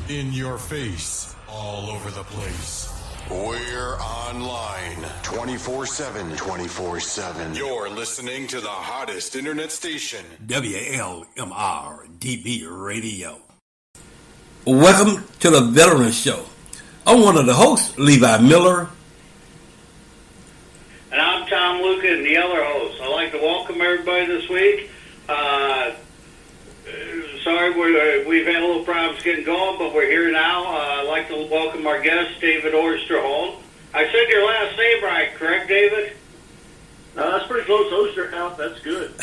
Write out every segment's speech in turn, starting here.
In your face, all over the place. We're online 24/7. 24/7. You're listening to the hottest internet station, WLMR DB Radio. Welcome to the Veteran Show. I'm one of the hosts, Levi Miller. And I'm Tom Luca, and the other host. I'd like to welcome everybody this week. Sorry, we've had a little problems getting going, but we're here now. I'd like to welcome our guest, David Osterhout. I said your last name right, correct, David? That's pretty close, Osterhout. That's good.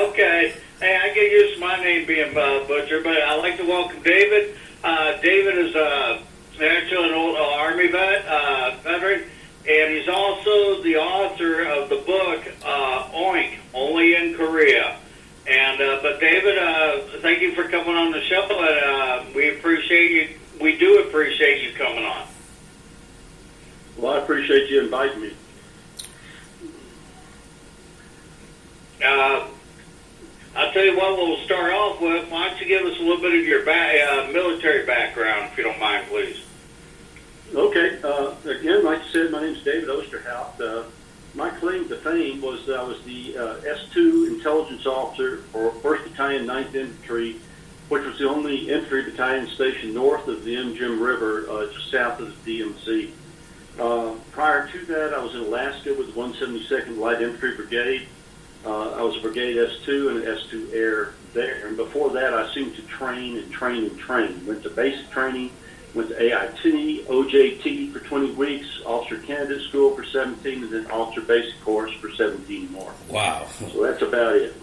Okay. Hey, I get used to my name being butchered, but I'd like to welcome David. David is actually an old Army veteran, and he's also the author of the book, OinK, Only in Korea. And but David, thank you for coming on the show, and we appreciate you. We do appreciate you coming on. Well, I appreciate you inviting me. I'll tell you what, we'll start off with. Why don't you give us a little bit of your military background, if you don't mind, please? Okay. Again, like you said, my name's David Osterhout. My claim to fame was that I was the S2 intelligence officer for 1st Battalion, 9th Infantry, which was the only infantry battalion stationed north of the Jim River, just south of the DMZ. Prior to that, I was in Alaska with the 172nd Light Infantry Brigade. I was a Brigade S2 and an S2 Air there. And before that, I seemed to train. Went to basic training, went to AIT, OJT for 20 weeks, Officer Candidate School for 17, and then Officer Basic Course for 17 more. Wow. So that's about it.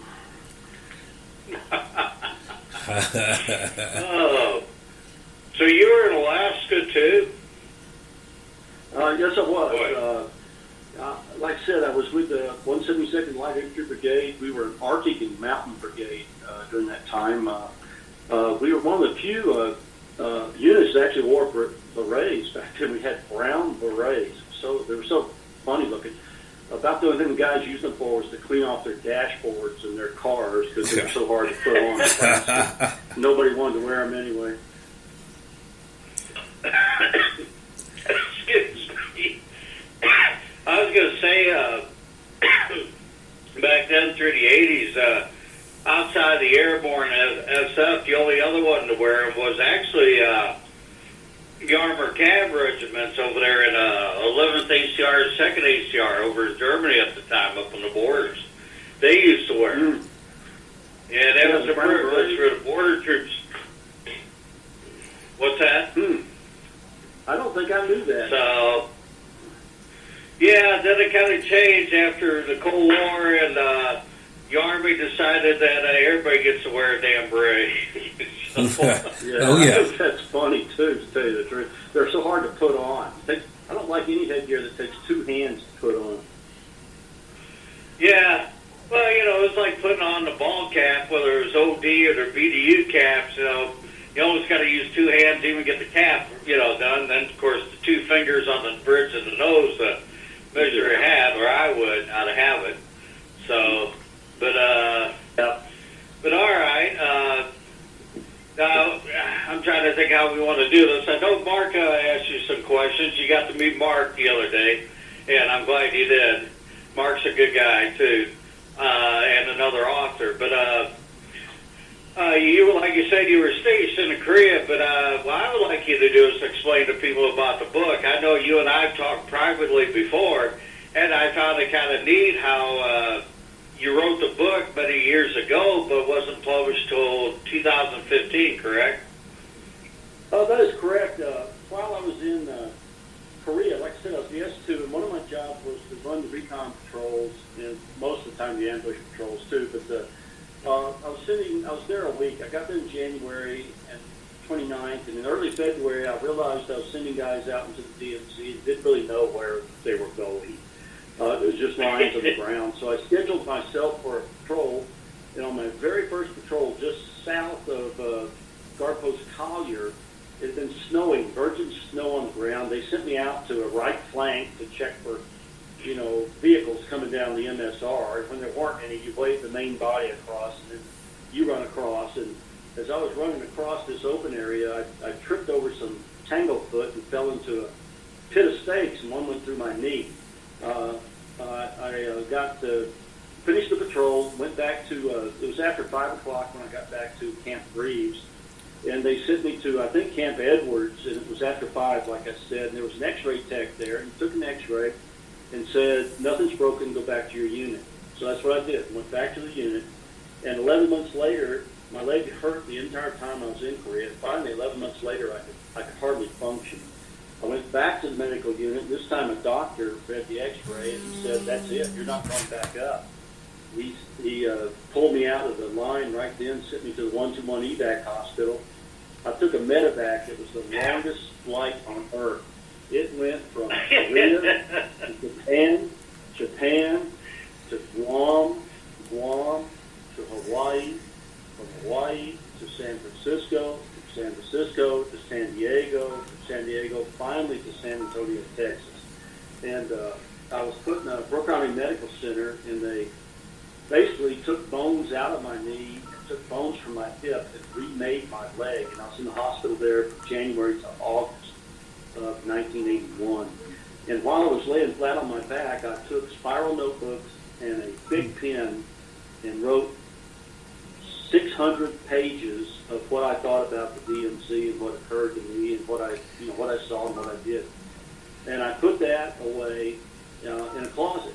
Oh. So you were in Alaska, too? Yes, I was. Like I said, I was with the 172nd Light Infantry Brigade. We were an Arctic and Mountain Brigade during that time. We were one of the few units that actually wore berets. Back then we had brown berets. So they were so funny looking. About the only thing the guys used them for was to clean off their dashboards and their cars because they were so hard to put on. Nobody wanted to wear them anyway. Excuse me. I was going to say, back then through the 80s, outside the airborne SF, the only other one to wear them was actually the Armored Cav regiments over there in 11th ACR, 2nd ACR over in Germany at the time, up on the borders. They used to wear them. Yeah, that was a privilege for the border troops. What's that? I don't think I knew that. So, yeah, then it kind of changed after the Cold War, and the Army decided that everybody gets to wear a damn beret. That's funny, too, to tell you the truth. They're so hard to put on. I don't like any headgear that takes two hands to put on. Yeah. Well, it's like putting on the ball cap, whether it's OD or their BDU caps, You always got to use two hands to even get the cap, done. Then, of course, the two fingers on the bridge of the nose to measure a hat, or I'd have it. So, but all right. Now, I'm trying to think how we want to do this. I know Mark asked you some questions. You got to meet Mark the other day, and I'm glad you did. Mark's a good guy, too, and another author. But, like you said, you were stationed in Korea, but what I would like you to do is explain to people about the book. I know you and I have talked privately before, and I found it kind of neat how you wrote the book many years ago, but wasn't published till 2015, correct? That is correct. While I was in Korea, like I said, I was the S2, and one of my jobs was to run the recon patrols, and most of the time the ambush patrols too, but I was there a week. I got there in January and 29th, and in early February, I realized I was sending guys out into the DMZ and didn't really know where they were going. It was just lines on the ground. So I scheduled myself for a patrol, and on my very first patrol, just south of Guard Post Collier, it had been snowing, virgin snow on the ground. They sent me out to a right flank to check for vehicles coming down the MSR. When there weren't any, you wave the main body across, and then you run across, and as I was running across this open area, I tripped over some tanglefoot and fell into a pit of stakes, and one went through my knee. I got to finish the patrol, went back to, it was after 5 o'clock when I got back to Camp Reeves, and they sent me to, I think, Camp Edwards, and it was after 5, like I said, and there was an x-ray tech there, and he took an x-ray and said, nothing's broken, go back to your unit. So that's what I did, went back to the unit, and 11 months later, my leg hurt the entire time I was in Korea, and finally, 11 months later, I could hardly function. I went back to the medical unit. This time a doctor read the x-ray and he said, that's it, you're not going back up. He pulled me out of the line right then, sent me to the 121 evac hospital. I took a medevac. It was the longest flight on earth. It went from Korea to Japan to Guam to Hawaii, from Hawaii to San Francisco to San Diego, finally to San Antonio, Texas. And I was put in a Brooke Army Medical Center, and they basically took bones out of my knee, took bones from my hip, and remade my leg. And I was in the hospital there from January to August of 1981. And while I was laying flat on my back, I took spiral notebooks and a big pen and wrote 600 pages of what I thought about the DMC and what occurred to me and what I saw and what I did. And I put that away in a closet.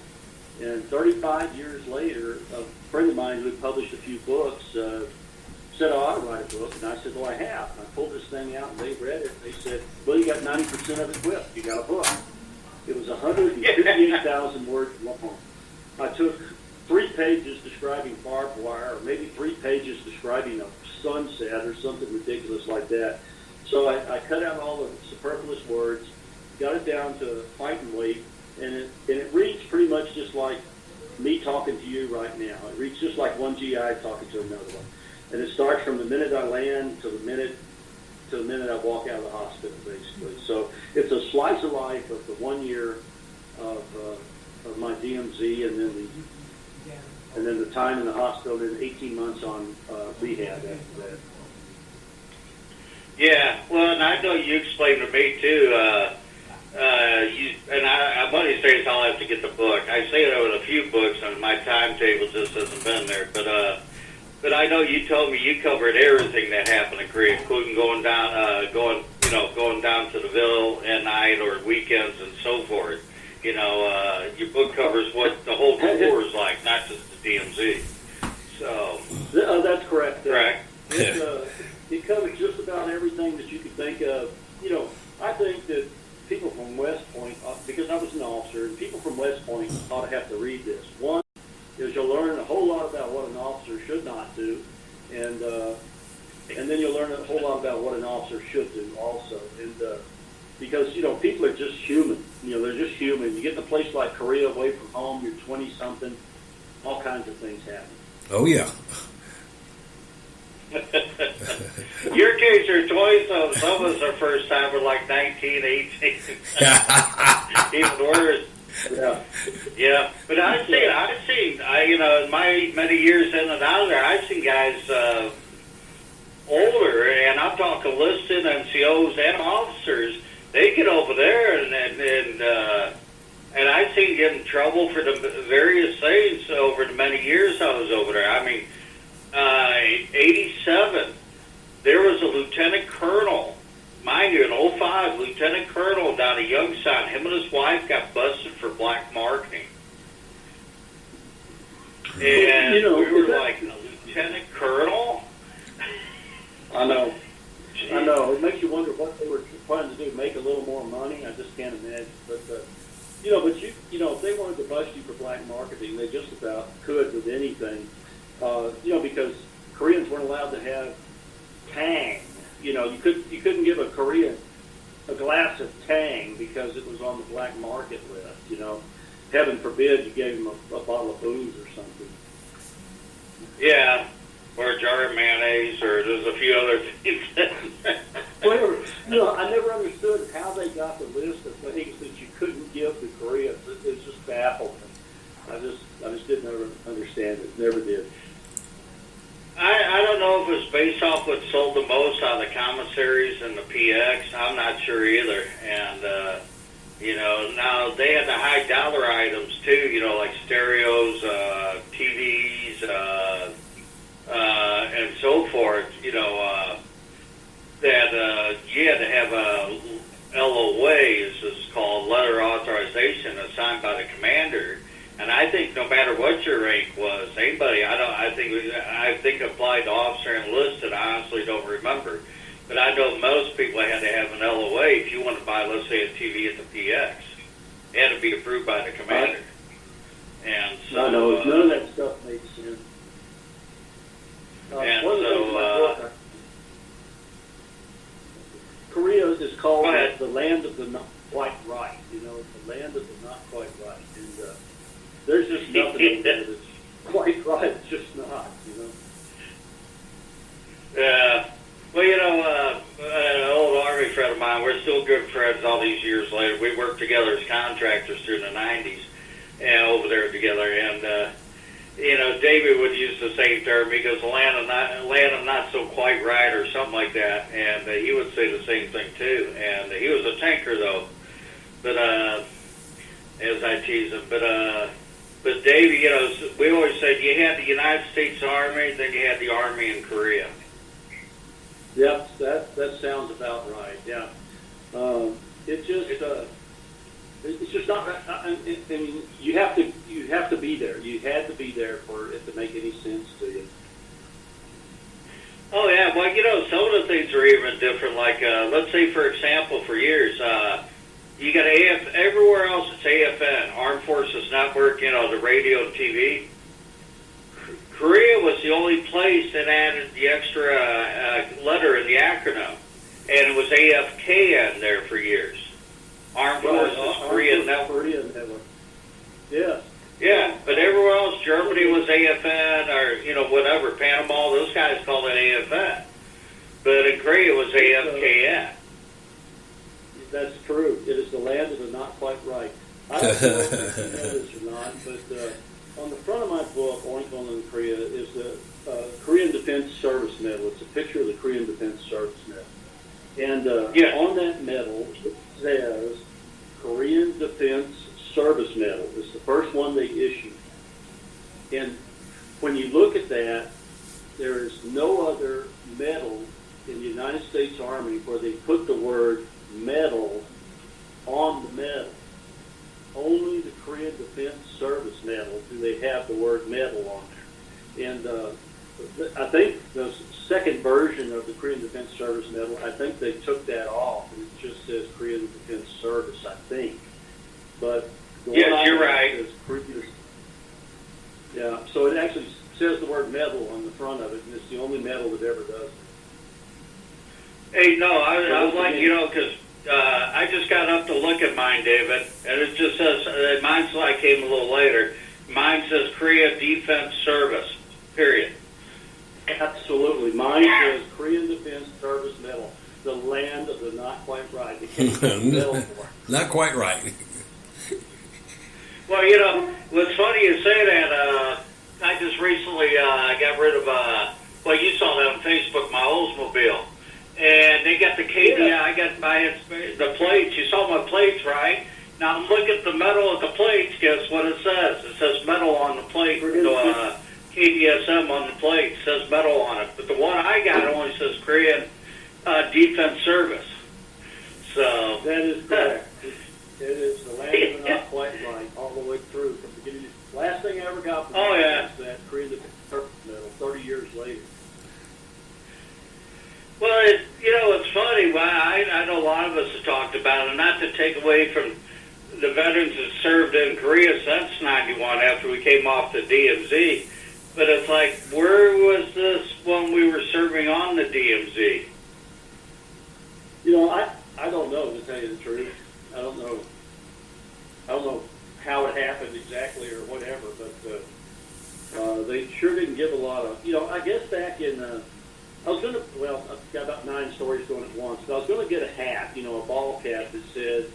And 35 years later, a friend of mine who had published a few books said, I ought to write a book. And I said, well, I have. And I pulled this thing out, and they read it. They said, well, you got 90% of it whipped. You got a book. It was 158,000 words long. I took 3 pages describing barbed wire, or maybe 3 pages describing a sunset or something ridiculous like that. So I cut out all the superfluous words, got it down to height and weight, and it reads pretty much just like me talking to you right now. It reads just like one GI talking to another one. And it starts from the minute I land to the minute I walk out of the hospital, basically. So it's a slice of life of the 1 year of my DMZ, and then the time in the hospital, and 18 months on rehab after that. Yeah, well, and I know you explained to me too. I'm going to say is I'll have to get the book. I say it with a few books, and my timetable just hasn't been there. But I know you told me you covered everything that happened in Korea, including going down to the Ville at night or weekends and so forth. You know, your book covers what the whole war is like, not just the DMZ. So that's correct. Correct. It covers just about everything that you could think of. You know, I think that people from West Point, because I was an officer, and people from West Point ought to have to read this. One is you'll learn a whole lot about what an officer should not do, and then you'll learn a whole lot about what an officer should do also. And because, you know, people are just human. You know, they're just human. You get in a place like Korea, away from home, you're 20-something, all kinds of things happen. Oh, yeah. Your kids are 20, so some of us are first time were like 19, 18. Even worse. Yeah. But I've seen, you know, in my many years in and out of there, I've seen guys older, and I'm talking enlisted NCOs and officers. They get over there, and I've seen get in trouble for the various things over the many years I was over there. I mean, 87, there was a lieutenant colonel, mind you, in 05, lieutenant colonel down at Youngstown. Him and his wife got busted for black marketing. And you know, we were like, a lieutenant colonel? I know. It makes you wonder what they were trying to do, make a little more money. I just can't imagine. But if they wanted to bust you for black marketing, they just about could with anything. Because Koreans weren't allowed to have Tang. You know, you couldn't give a Korean a glass of Tang because it was on the black market list. You know, heaven forbid you gave him a bottle of booze or something. Yeah. Or a jar of mayonnaise, or there's a few other things. I never understood how they got the list of things that you couldn't give to Koreans. It just baffled me. I just didn't ever understand it. Never did. I don't know if it was based off what sold the most out of the commissaries and the PX. I'm not sure either. And, now they had the high dollar items too, like stereos, TVs, and so forth, that you had to have a LOA, as it's called, letter authorization, assigned by the commander. And I think no matter what your rank was, anybody, I think applied to officer enlisted. I honestly don't remember, but I know most people had to have an LOA if you want to buy, let's say, a TV at the PX. It had to be approved by the commander. And so, no, none of that stuff makes sense. One of the things in my book, Korea is called the land of the not quite right. The land of the not quite right, and there's just nothing over there that's quite right. It's just not. Yeah. Well, an old Army friend of mine, we're still good friends all these years later. We worked together as contractors through the 90s and over there together. And, David would use the same term. He goes, land of not so quite right or something like that. And he would say the same thing, too. And he was a tanker, though, but as I tease him. But Dave, we always said you had the United States Army, then you had the Army in Korea. Yep, that sounds about right. Yeah, it's just not. I mean, you have to be there. You had to be there for it to make any sense to you. Oh yeah, well, some of the things are even different. Like, let's say, for example, for years, you got everywhere else it's AFN, Armed Forces Network. The radio and TV. Korea was the only place that added the extra letter in the acronym, and it was AFKN there for years. Armed Forces Korean Network. Yeah. Yeah, but everywhere else, Germany was AFN, or whatever, Panama, those guys called it AFN. But in Korea it was AFKN. That's true. It is the land of the not quite right. I don't know if you know this or not, but on the front of my book, OinK in Korea, is the Korean Defense Service Medal. It's a picture of the Korean Defense Service Medal. And on that medal, it says Korean Defense Service Medal. It's the first one they issued. And when you look at that, there is no other medal in the United States Army where they put the word medal on the medal. Only the Korean Defense Service Medal do they have the word medal on there. And I think the second version of the Korean Defense Service Medal, I think they took that off, and it just says Korean Defense Service, I think. But yes, you're right. Yeah, so it actually says the word medal on the front of it, and it's the only medal that ever does it. Hey, no, I was like, because I just got up to look at mine, David, and it just says, mine's like came a little later. Mine says Korea Defense Service, period. Absolutely. Mine says Korean Defense Service Medal, the land of the not quite right. Not quite right. Well, what's funny you say that. I just recently got rid of, you saw that on Facebook, my Oldsmobile. And they got the KDI, I got the plates. You saw my plates, right? Now look at the metal of the plates. Guess what it says? It says metal on the plate. KDSM on the plate. It says metal on it. But the one I got only says Korean Defense Service. So that is correct. It is the land of the not quite right all the way through from the beginning. Last thing I ever got from was that Korean Defense Service Medal 30 years later. Well, it's funny. Well, I know a lot of us have talked about it, not to take away from the veterans that served in Korea since 91 after we came off the DMZ, but it's like, where was this when we were serving on the DMZ? I don't know, to tell you the truth. I don't know how it happened exactly or whatever, but they sure didn't give a lot of, I guess back in, I've got about 9 stories going at once, but I was going to get a hat, a ball cap that said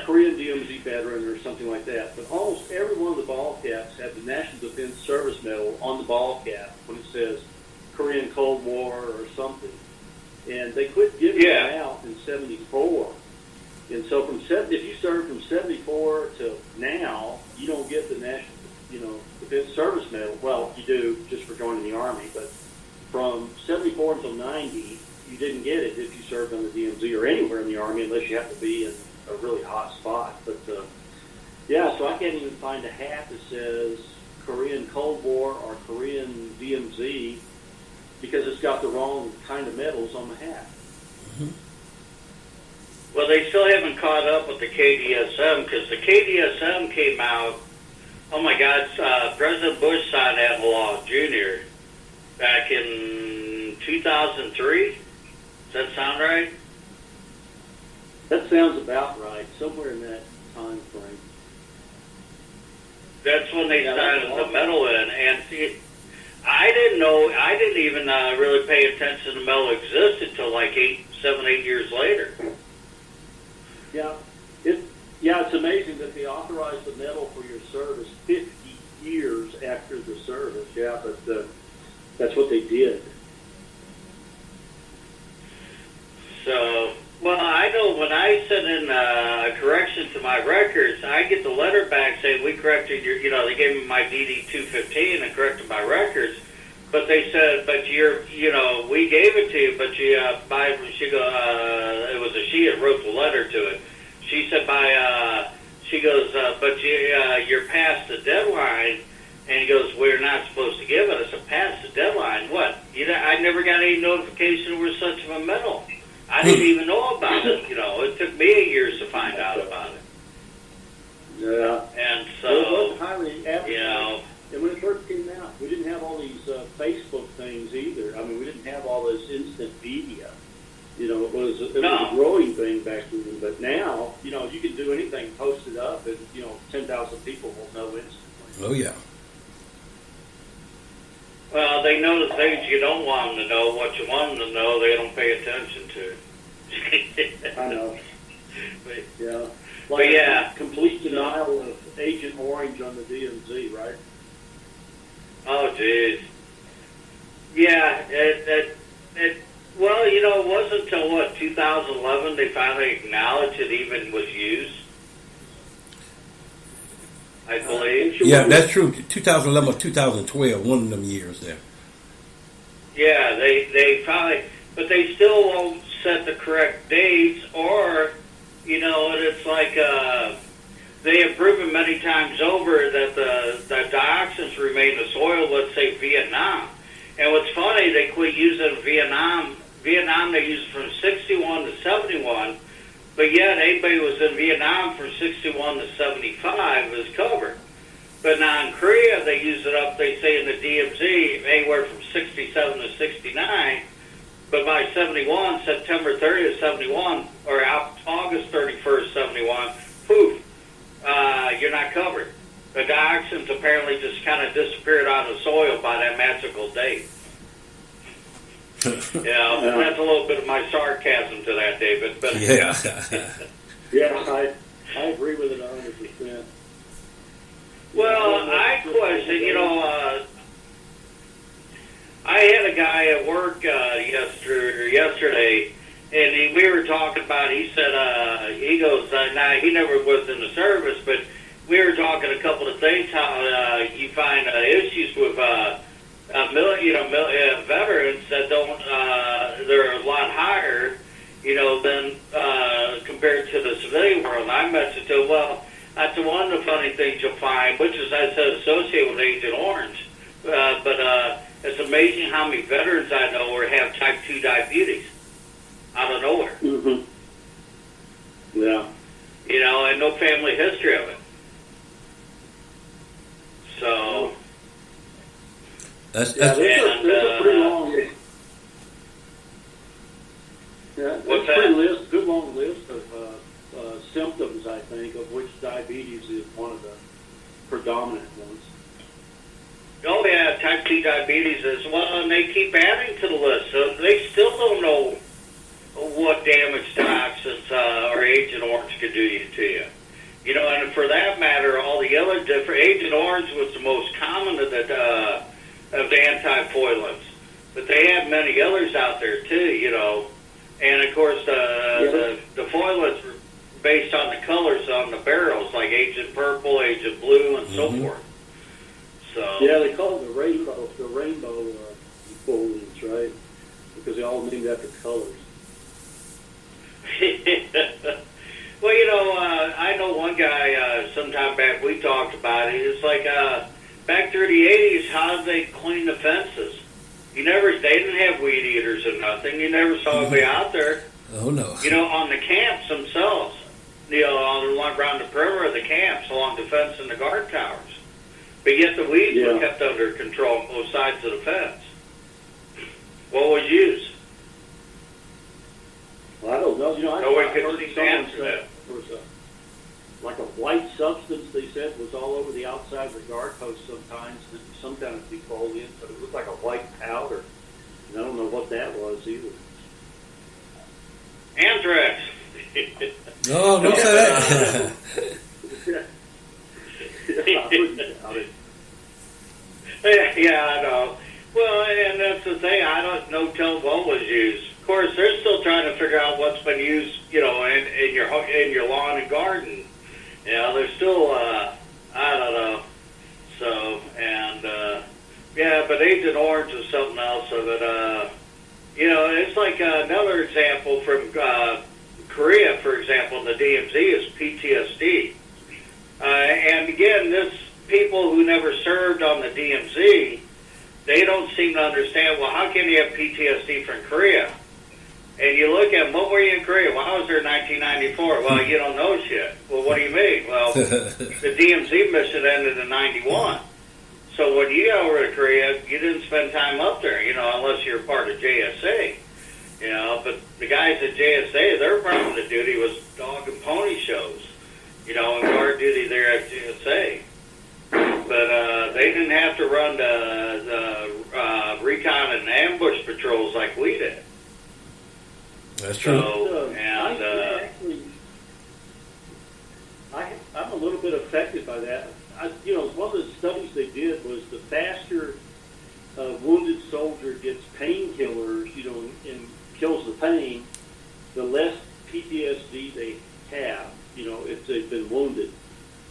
Korean DMZ veteran or something like that, but almost every one of the ball caps had the National Defense Service Medal on the ball cap when it says Korean, Cold War or something. And they quit giving them out in 74. And so if you serve from 74 to now, you don't get the National, Defense Service Medal. Well, you do just for joining the Army, but from 74 until 90, you didn't get it if you served on the DMZ or anywhere in the Army unless you have to be in a really hot spot. But, so I can't even find a hat that says Korean Cold War or Korean DMZ because it's got the wrong kind of medals on the hat. Mm-hmm. Well, they still haven't caught up with the KDSM because the KDSM came out, oh my God, President Bush signed that law, Jr., back in 2003. Does that sound right? That sounds about right, somewhere in that time frame. That's when they signed the medal in, and I didn't even really pay attention to the medal existed until like 7, 8 years later. Yeah, it's amazing that they authorized the medal for your service 50 years after the service. Yeah, but that's what they did. So, well, I know when I send in a correction to my records, I get the letter back saying we corrected your, they gave me my DD 215 and corrected my records, but they said, but we gave it to you, but it was she that wrote the letter to it. She said she goes, but you're past the deadline. And he goes, we're not supposed to give it. I said, past the deadline? What? I never got any notification there was such a medal. I didn't even know about it. It took me 8 years to find out about it. Yeah. And so, it wasn't highly advertised. And when it first came out, we didn't have all these Facebook things either. I mean, we didn't have all this instant media. It was a growing thing back then. But now, you can do anything, post it up, and 10,000 people will know instantly. Oh yeah. Well, they know the things you don't want them to know. What you want them to know, they don't pay attention to. I know. But, Like complete denial of Agent Orange on the DMZ, right? Oh, geez. Yeah, well, it wasn't until, 2011 they finally acknowledged it even was used, I believe. Yeah, that's true. 2011 or 2012, one of them years there. Yeah, they finally, but they still won't set the correct dates, or, and it's like they have proven many times over that the dioxins remain in the soil, let's say Vietnam. And what's funny, they quit using Vietnam. Vietnam, they used from 61 to 71, but yet anybody who was in Vietnam from 61 to 75 was covered. But now in Korea, they use it up, they say in the DMZ, anywhere from 67 to 69, but by 71, September 30th, 71, or August 31st, 71, poof, you're not covered. The dioxins apparently just kind of disappeared out of the soil by that magical date. That's a little bit of my sarcasm to that, David. But I agree with it 100%. Well, I question, I had a guy at work yesterday, and we were talking about, he said, he goes, now he never was in the service, but we were talking a couple of things, how you find issues with veterans that don't, they're a lot higher, than compared to the civilian world. And I mentioned to him, well, that's one of the funny things you'll find, which is, I said, associated with Agent Orange. But it's amazing how many veterans I know have type 2 diabetes out of nowhere. Mm-hmm. Yeah. And no family history of it. So... There's a pretty long list. Yeah, what's that? Good long list of symptoms, I think, of which diabetes is one of the predominant ones. Oh, yeah, type 2 diabetes is, well, and they keep adding to the list. So they still don't know what damage toxins or Agent Orange could do to you. And for that matter, all the other different... Agent Orange was the most common of the antifoilants. but they have many others out there too, you know. And of course, the foilets were based on the colors on the barrels, like Agent Purple, Agent Blue, and so forth. So yeah, they call it the rainbow foliage, right? Because they all named after colors. Well, you know, I know one guy sometime back we talked about it. It's like back through the 80s, how did they clean the fences? They didn't have weed eaters or nothing. You never saw anybody out there. Oh, no. You know, on the camps themselves, you know, around the perimeter of the camps, along the fence and the guard towers. But yet the weeds were kept under control on both sides of the fence. What was used? Well, I don't know. You know, I Nobody heard could see the someone answer say to there was like a white substance, they said, was all over the outside of the guard post sometimes, that was some kind of defoliant, but it looked like a white powder. And I don't know what that was either. Anthrax. No, don't say that. I wouldn't doubt it. Yeah, I know. Well, and that's the thing. I don't know till what was used. Of course, they're still trying to figure out what's been used, you know, in your lawn and garden. You know, they're still, I don't know. So, and, yeah, but Agent Orange is something else. So that, you know, it's like another example from Korea, for example, in the DMZ is PTSD. And again, this people who never served on the DMZ, they don't seem to understand, well, how can you have PTSD from Korea? And you look at, what were you in Korea? Well, I was there in 1994. Well, you don't know shit. Well, what do you mean? Well, the DMZ mission ended in 91. So when you got over to Korea, you didn't spend time up there, you know, unless you're part of JSA. You know, but the guys at JSA, their permanent duty was dog and pony shows, you know, and guard duty there at JSA. But they didn't have to run the recon and ambush patrols like we did. That's true. So, and I'm a little bit affected by that. You know, one of the studies they did was the faster a wounded soldier gets painkillers, you know, and kills the pain, the less PTSD they have, you know, if they've been wounded.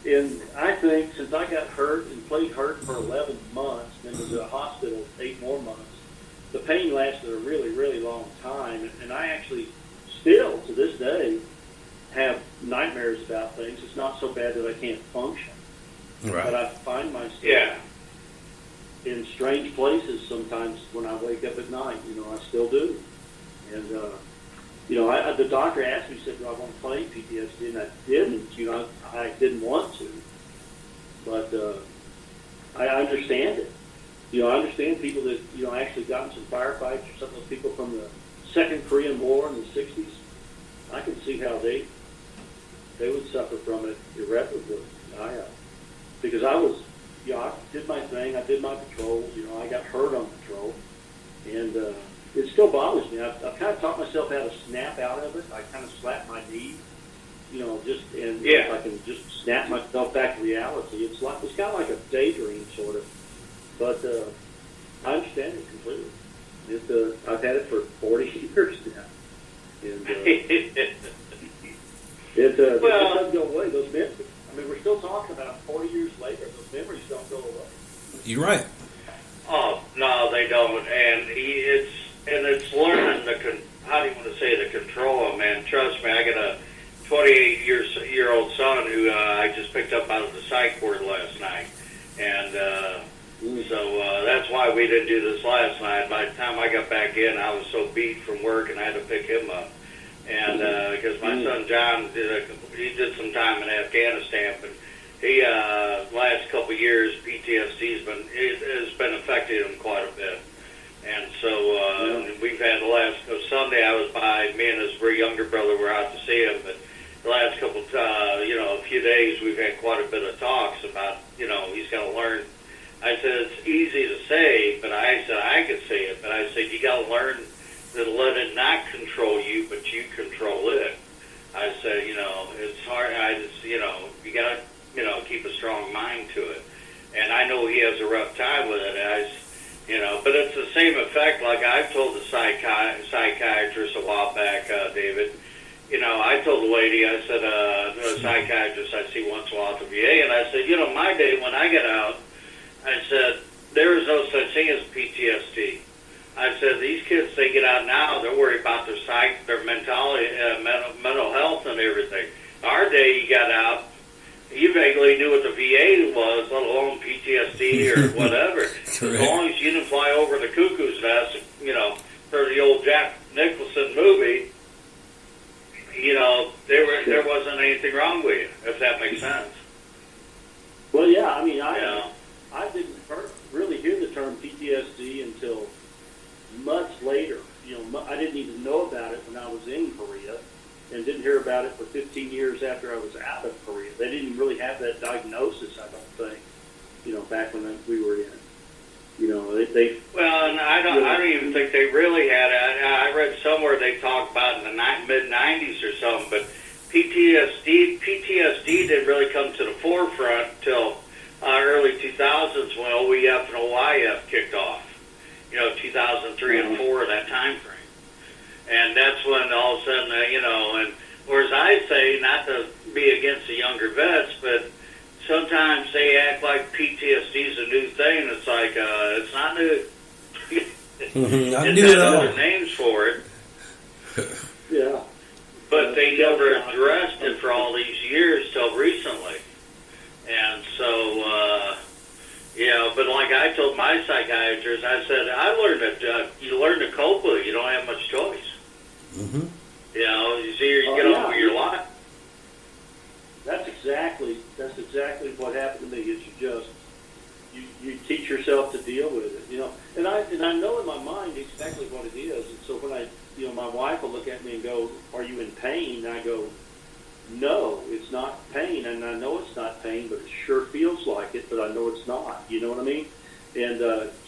And I think since I got hurt and played hurt for 11 months and was in a hospital 8 more months, the pain lasted a really, really long time. And I actually still, to this day, have nightmares about things. It's not so bad that I can't function. Right. But I find myself in strange places sometimes when I wake up at night. You know, I still do. And, you know, the doctor asked me, said, do I want to claim PTSD? And I didn't. You know, I didn't want to. But I understand it. You know, I understand people that, you know, actually got in some firefights or some of those people from the Second Korean War in the 60s. I can see how they would suffer from it irreparably. Because I was, you know, I did my thing. I did my patrols. You know, I got hurt on patrol. And it still bothers me. I've kind of taught myself how to snap out of it. I kind of slap my knee, you know, and if I can just snap myself back to reality. It's kind of like a daydream, sort of. But I understand it completely. I've had it for 40 years now. And it doesn't go away. Those memories, I mean, we're still talking about it 40 years later. Those memories don't go away. You're right. Oh, no, they don't. And it's learning how do you want to say, the control, man. Trust me, I got a 28-year-old son who I just picked up out of the psych ward last night. And so that's why we didn't do this last night. By the time I got back in, I was so beat from work, and I had to pick him up. And because my son John did some time in Afghanistan, but he last couple of years PTSD has been affecting him quite a bit. And so we've had Sunday I was by, me and his very younger brother were out to see him, but the last couple a few days we've had quite a bit of talks about, you know, he's got to learn. I said it's easy to say, but I said I could say it, but I said you got to learn to let it not control you, but you control it. I said, you know, it's hard. You got to, keep a strong mind to it. And I know he has a rough time with it. But it's the same effect. Like I've told the psychiatrist a while back, David. I told the lady, I said, the psychiatrist I see once in a while at the VA, and I said, my day when I get out, I said, there is no such thing as PTSD. I said, these kids, they get out now, they're worried about their mentality, mental health and everything. Our day, you got out, you vaguely knew what the VA was, let alone PTSD or whatever. As long as you didn't fly over the cuckoo's nest, for the old Jack Nicholson movie, there wasn't anything wrong with you, if that makes sense. Well, yeah, I mean, I didn't really hear the term PTSD until much later. I didn't even know about it when I was in Korea, and didn't hear about it for 15 years after I was out of Korea. They didn't really have that diagnosis, I don't think, back when we were in. Well, and I don't even think they really had it. I read somewhere they talked about in the mid-'90s or something, but PTSD didn't really come to the forefront until early 2000s when OEF and OIF kicked off. 2003 and 4, that time frame. And that's when all of a sudden, and whereas I say, not to be against the younger vets, but sometimes they act like PTSD is a new thing. It's like, it's not new. I It's knew had it all. other names for it. Yeah. But they never addressed it for all these years till recently. And so, but like I told my psychiatrist, I said, I learned that you learn to cope with it. You don't have much choice. Mm-hmm. You see, you get on with your life. That's exactly what happened to me. Is you teach yourself to deal with it, And I know in my mind exactly what it is. And so when my wife will look at me and go, "Are you in pain?" And I go, "No, it's not pain." And I know it's not pain, but it sure feels like it. But I know it's not. You know what I mean? And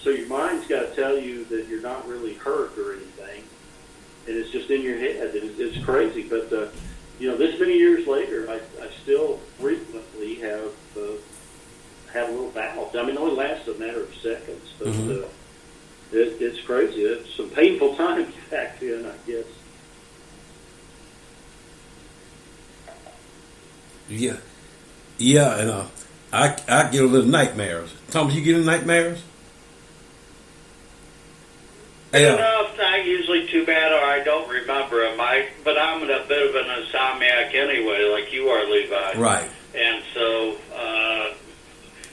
so your mind's got to tell you that you're not really hurt or anything, and it's just in your head. It's crazy, but. This many years later, I still frequently have little bouts. I mean, it only lasts a matter of seconds, but it's crazy. It's some painful times back then, I guess. Yeah, and I get a little nightmares. Thomas, you get any nightmares? No, it's not usually too bad, or I don't remember them. But I'm a bit of an insomniac anyway, like you are, Levi. Right. And so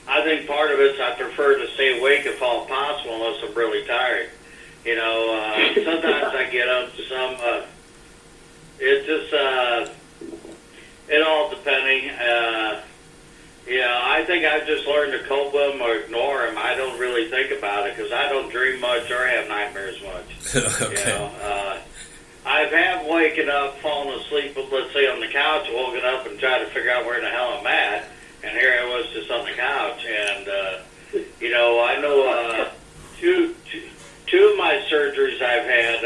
I think part of it is I prefer to stay awake if all possible, unless I'm really tired. Sometimes I get up to some. It's just it all depending. I think I've just learned to cope with them or ignore them. I don't really think about it because I don't dream much or have nightmares much. Okay. I have waken up, fallen asleep, let's say on the couch, woken up and tried to figure out where the hell I'm at, and here I was just on the couch. And I know two of my surgeries I've had.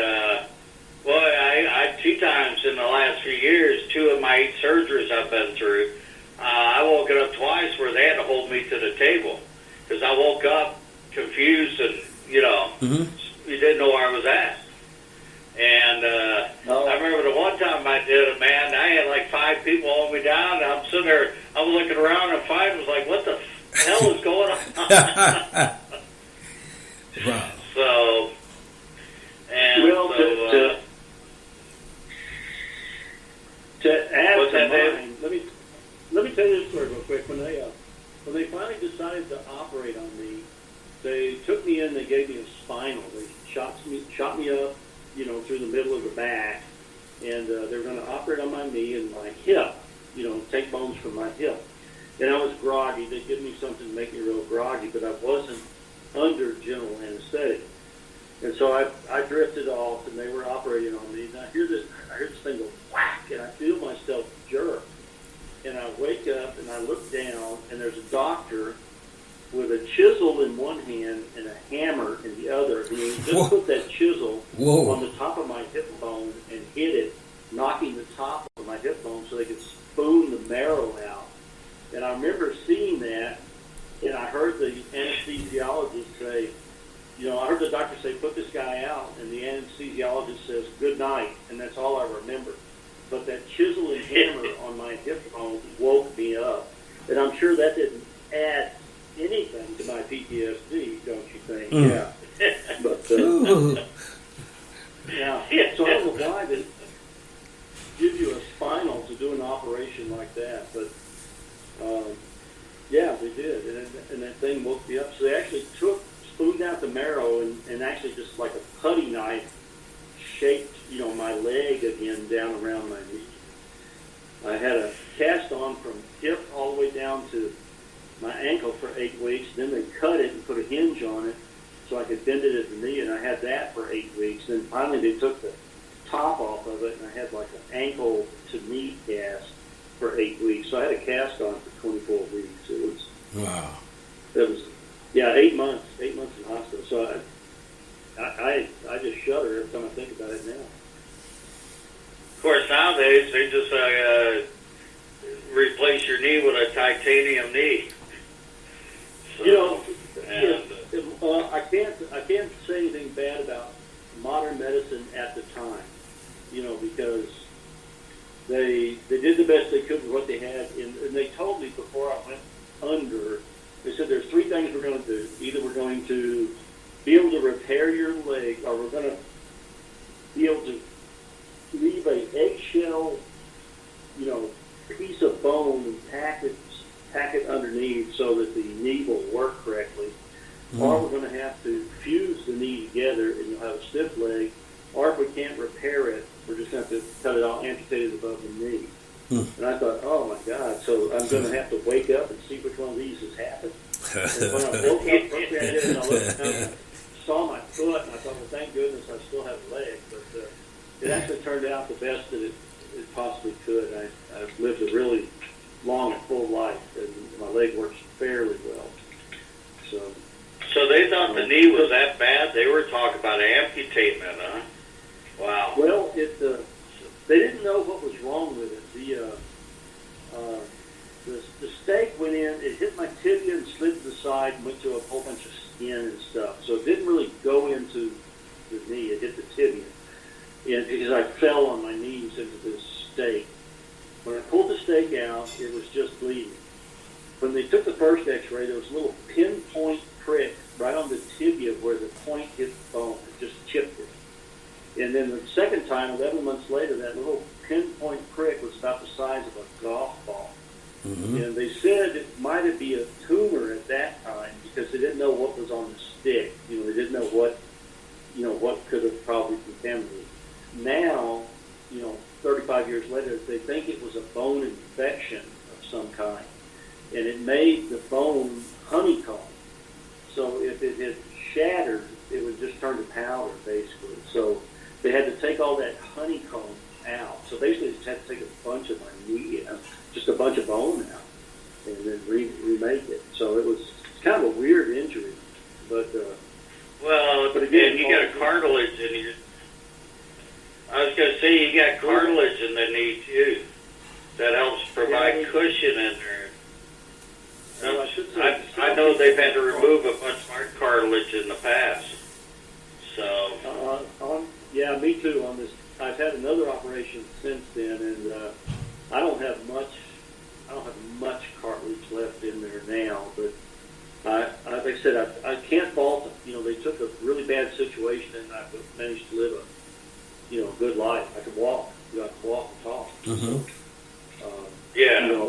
I 2 times in the last few years, 2 of my 8 surgeries I've been through. I woke up twice where they had to hold me to the table because I woke up confused and, you didn't know where I was at. And I remember the one time I did it, man, I had like 5 people holding me down, and I'm sitting there, I'm looking around, and 5 was like, what the hell is going on? Wow. So, and to add what's to that, mine, let me tell you this story real quick. When they finally decided to operate on me, they took me in. They gave me a spinal. They shot me up, through the middle of the back, and they were going to operate on my knee and my hip. Take bones from my hip. And I was groggy. They gave me something to make me real groggy, but I wasn't under general anesthetic. And so I drifted off, and they were operating on me. And I hear this thing go whack, and I feel myself jerk. And I wake up, and I look down, and there's a doctor with a chisel in one hand and a hammer in the other. And he just put that chisel on the top of my hip bone and hit it, knocking the top of my hip bone so they could spoon the marrow out. And I remember seeing that, and I heard the anesthesiologist say, anesthesiologist says good night, and that's all I remember. But that chisel and hammer on my hip bone woke me up, and I'm sure that didn't add anything to my PTSD, don't you think? Yeah. But yeah, so I don't know why they give you a spinal to do an operation like that, but yeah, they did, and that thing woke me up. So they actually spooned out the marrow and actually just like a putty knife shaped, my leg again down around my knee. I had a cast on from hip all the way down to my ankle for 8 weeks. Then they cut it and put a hinge on it so I could bend it at the knee, and I had that for 8 weeks. Then finally they took the top off of it, and I had like an ankle to knee cast for 8 weeks. So I had a cast on for 24 weeks. It was 8 months. 8 months in hospital. So I just shudder every time I think about it now. Of course, nowadays they just replace your knee with a titanium knee. So, I can't say anything bad about modern medicine at the time, because they did the best they could with what they had, and they told me before I went under, they said there's 3 things we're going to do. Either we're going to be able to repair your leg, or we're going to be able to leave a eggshell, piece of bone and pack it underneath so that the knee will work correctly. Or we're going to have to fuse the knee together and you'll have a stiff leg. Or if we can't repair it, we're just going to have to cut it off, amputate it above the knee. And I thought, oh my God, so I'm going to have to wake up and see which one of these has happened. And when I woke up, first thing I did, I looked down and I saw my foot, and I thought, well, thank goodness I still have a leg. But it actually turned out the best that it possibly could. I've lived a really long and full life, and my leg works fairly well. So they thought the knee was that bad? They were talking about amputating it, huh? Wow. Well, they didn't know what was wrong with it. The stake went in, it hit my tibia and slid to the side and went to a whole bunch of skin and stuff. So it didn't really go into the knee. It hit the tibia. And because I fell on my knees into this stake. When I pulled the stake out, it was just bleeding. When they took the first x-ray, there was a little pinpoint prick right on the tibia where the point hit the bone. It just chipped it. And then the second time, 11 months later, that little pinpoint prick was about the size of a golf ball. And they said it might have been a tumor at that time because they didn't know what was on the stick. They didn't know what could have probably contaminated. Now, 35 years later, they think it was a bone infection of some kind. And it made the bone honeycomb. So if it had shattered, it would just turn to powder, basically. So they had to take all that honeycomb out. So basically, they just had to take a bunch of my knee, just a bunch of bone out, and then remake it. So it's kind of a weird injury. But again, you got a cartilage in your. I was going to say you got cartilage in the knee too. That helps provide cushion in there. Well, I know they've had to remove a bunch of our cartilage in the past. So. Yeah, me too. On this, I've had another operation since then, and I don't have much cartilage left in there now. But like I said, I can't fault them. They took a really bad situation, and I managed to live a good life. I could walk. I could walk and talk. So,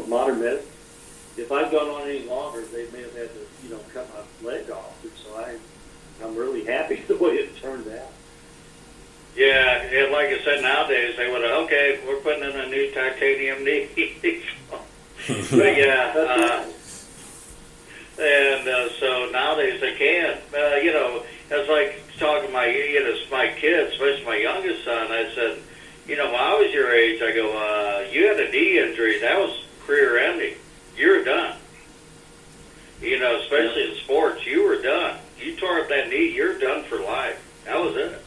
modern medicine. If I'd gone on any longer, they may have had to, cut my leg off. And so I'm really happy the way it turned out. Yeah, and like I said, nowadays they would have, okay, we're putting in a new titanium knee. But so nowadays they can. It's like talking to my kids, especially my youngest son. I said, when I was your age, I go, you had a knee injury. That was career ending. You're done. Especially in sports, you were done. You tore up that knee, you're done for life. That was it.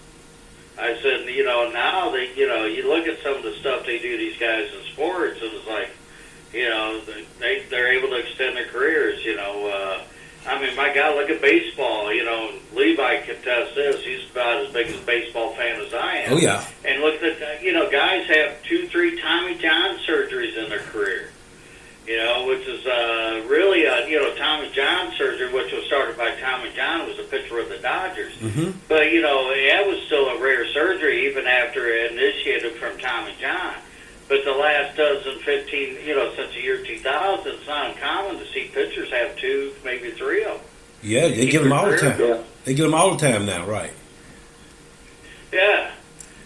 I said, now they, you look at some of the stuff they do, these guys in sports, and it's like, they're able to extend their careers, I mean, my God, look at baseball. You know, Levi can test this. He's about as big a baseball fan as I am. Oh, yeah. And look at that. You know, guys have 2-3 Tommy John surgeries in their career. You know, which is really you know, Tommy John surgery, which was started by Tommy John, who was a pitcher of the Dodgers. Mm-hmm. But, you know, that was still a rare surgery, even after it initiated from Tommy John. But the last 15, you know, since the year 2000, it's not uncommon to see pitchers have 2, maybe 3 of them. Yeah, they get them all the time. Yeah. They get them all the time now, right? Yeah.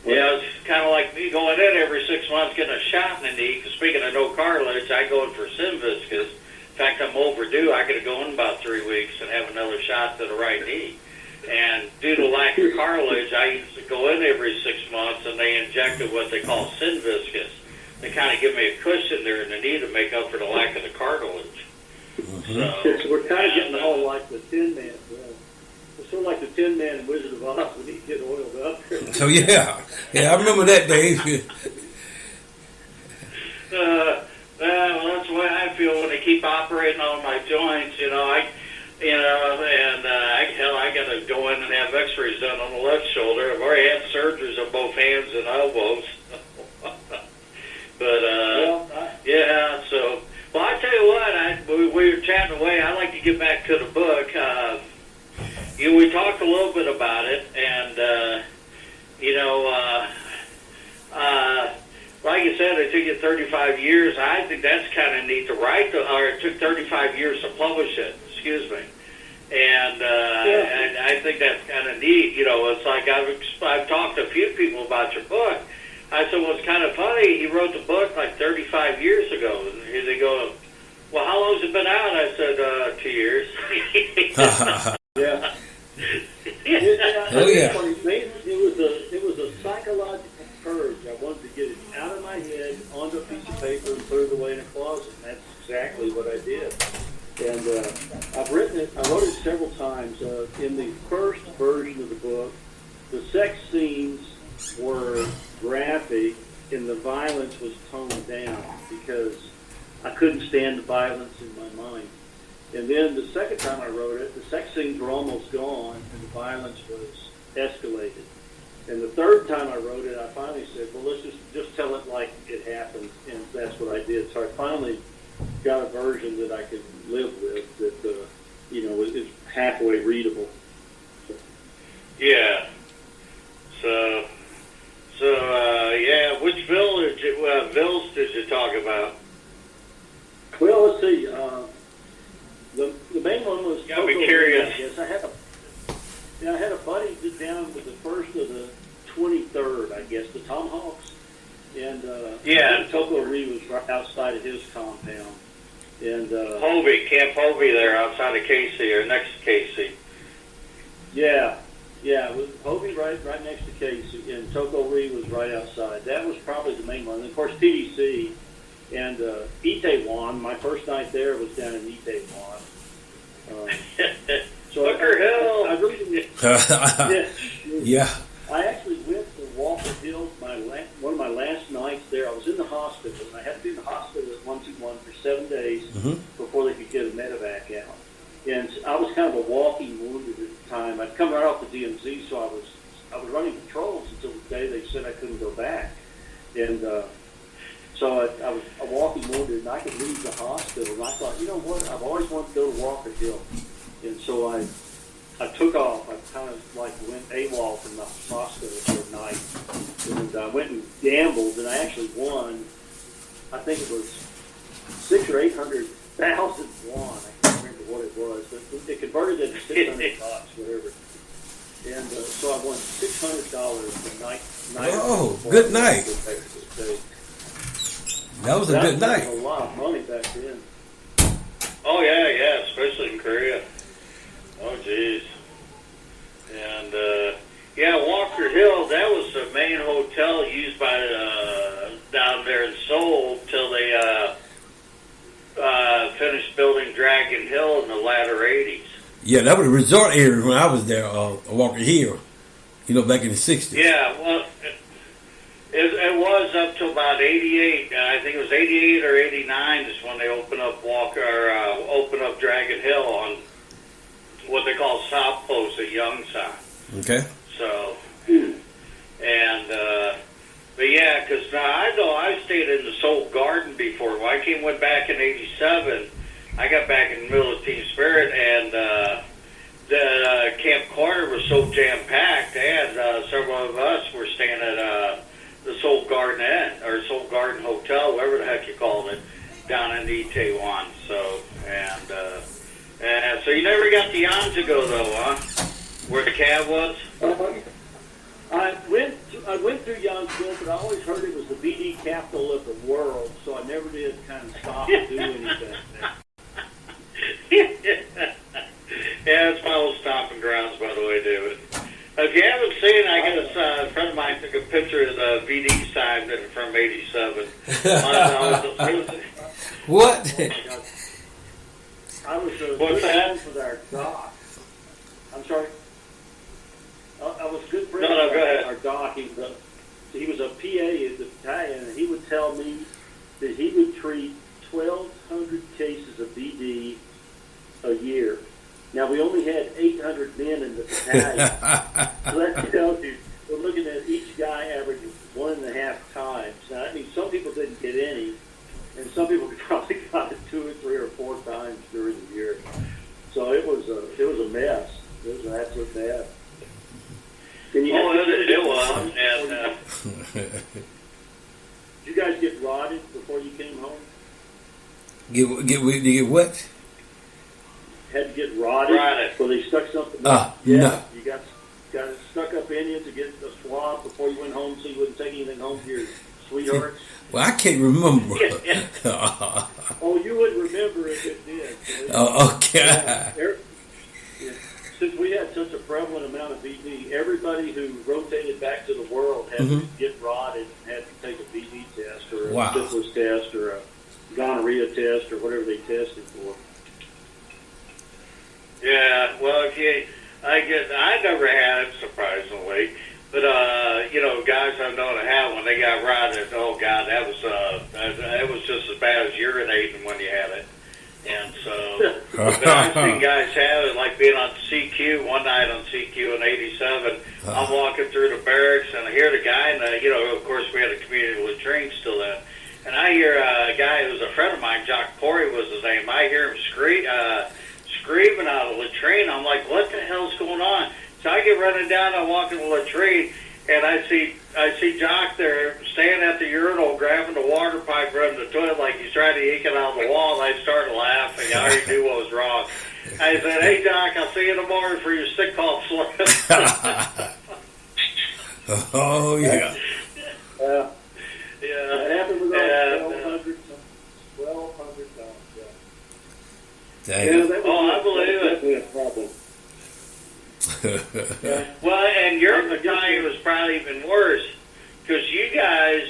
Yeah, it's kind of like me going in every 6 months getting a shot in the knee. 'Cause speaking of no cartilage, I go in for Synviscus. In fact, I'm overdue. I got to go in about 3 weeks and have another shot to the right knee. And due to lack of cartilage, I used to go in every 6 months, and they injected what they call Synviscus. They kind of give me a cushion there in the knee to make up for the lack of the cartilage. Mm-hmm. So We're kind of getting all like the Tin Man. It's sort of like the Tin Man and Wizard of Oz when he get oiled up. So, yeah. Yeah, I remember that, Dave. Well, that's the way I feel when they keep operating on my joints. You know, hell, I got to go in and have X-rays done on the left shoulder. I've already had surgeries on both hands and elbows. But yeah. So, well, I tell you what, we were chatting away. I like to get back to the book. You know, we talked a little bit about it, and you know, like you said, it took you 35 years. I think that's kind of neat to write, or it took 35 years to publish it. Excuse me. And I think that's kind of neat. You know, it's like I've talked to a few people about your book. I said, well, it's kind of funny. He wrote the book like 35 years ago. And here they go, well, how long has it been out? I said, 2 years. Yeah. Oh, yeah. It was a psychological purge. I wanted to get it out of my head onto a piece of paper and put it away in a closet. And that's exactly what I did. And I've written it. I wrote it several times. In the first version of the book, the sex scenes were graphic and the violence was toned down because I couldn't stand the violence in my mind. And then the second time I wrote it, the sex scenes were almost gone and the violence was escalated. And the third time I wrote it, I finally said, well, let's just tell it like it happened. And that's what I did. So I finally got a version that I could live with that, you know, is halfway readable. Yeah. So yeah, which vills did you talk about? Well, let's see. The main one was. Got me curious. Yes, I had a buddy sit down with the first of the 23rd, I guess, the Tomahawks, and Toko Reed was right outside of his compound, and Camp Hovey there outside of Casey or next to Casey. Yeah, it was Hovey right next to Casey, and Toko Reed was right outside. That was probably the main one. And of course, PDC and Itaewon. My first night there was down in Itaewon. So Hooker Hill. I really Yeah. I actually went to Walker Hill one of my last nights there. I was in the hospital, and I had to be in the hospital at 121 for 7 days before they could get a medevac out. And I was kind of a walking wounded at the time. I'd come right off the DMZ, so I was running patrols until the day they said I couldn't go back. And so I was a walking wounded, and I could leave the hospital. And I thought, you know what? I've always wanted to go to Walker Hill. And so I took off. I kind of like went AWOL from the hospital for a night. And I went and gambled, and I actually won. I think it was 600,000 or 800,000 won. I can't remember what it was, but it converted into $600, whatever. And so I won $600 the night. Oh, good night. That was a good night. That was a lot of money back then. Oh yeah, especially in Korea. Oh geez. And Walker Hill, that was the main hotel used by down there in Seoul till they finished building Dragon Hill in the latter 80s. Yeah, that was a resort area when I was there, Walker Hill, back in the 60s. Yeah, well, it was up to about 88. I think it was 88 or 89 is when they opened up Dragon Hill what they call South Post at Youngstown. Okay. So, but yeah, because I know I stayed in the Soul Garden before. When I went back in '87, I got back in the middle of Team Spirit, and the Camp Corner was so jam-packed, and several of us were staying at the Soul Garden Inn, or Soul Garden Hotel, whatever the heck you called it, down in Itaewon. So, and so you never got the Antigo, though, huh? Where the cab was? I went through Youngsville, but I always heard it was the BD capital of the world, so I never did kind of stop and do anything. Yeah, it's my old stomping grounds, by the way, David. If you haven't seen, I guess a friend of mine took a picture of the VD sign from '87. What? I was What's that? friends with our doc. I'm sorry. I was good friends No, with go ahead. our doc. He was a PA at the battalion, and he would tell me that he would treat 1,200 cases of VD a year. Now, we only had 800 men in the battalion. So that tells you, we're looking at each guy averaging 1.5 times. Now, I mean, some people didn't get any, and some people probably got it 2 or 3 or 4 times during the year. So it was a mess. It was an absolute mess. Can you it was. And, did you guys get rotted before you came home? Get what? Had to get rotted? Rotted. So they stuck something No. You got it stuck up in you to get a swab before you went home so you wouldn't take anything home to your sweethearts? Well, I can't remember. Oh, you would remember if it did. Oh, okay. Since we had such a prevalent amount of VD, everybody who rotated back to the world had to get rotted and had to take a VD test or a syphilis test or a gonorrhea test or whatever they tested for. yeah, well, I never had it, surprisingly. But, guys I know to have when they got rotted, oh, God, it was just as bad as urinating when you had it. And so, but I've seen guys have it, like being on CQ, one night on CQ in '87. I'm walking through the barracks, and I hear the guy, and, of course, we had a community latrine still then. And I hear a guy who was a friend of mine, Jock Pori was his name. I hear him screaming out of the latrine. I'm like, what the hell's going on? So I get running down, I walk in the latrine, and I see Jock there standing at the urinal grabbing the water pipe from the toilet like he's trying to eke it out of the wall, and I started laughing. I already knew what was wrong. I said, hey, Jock, I'll see you in the morning for your sick call slip. Oh, yeah. Yeah. That happened with And, 1,200 times. Dang. Yeah, that was I believe it. definitely a problem. Well, and your battalion was probably even worse because you guys,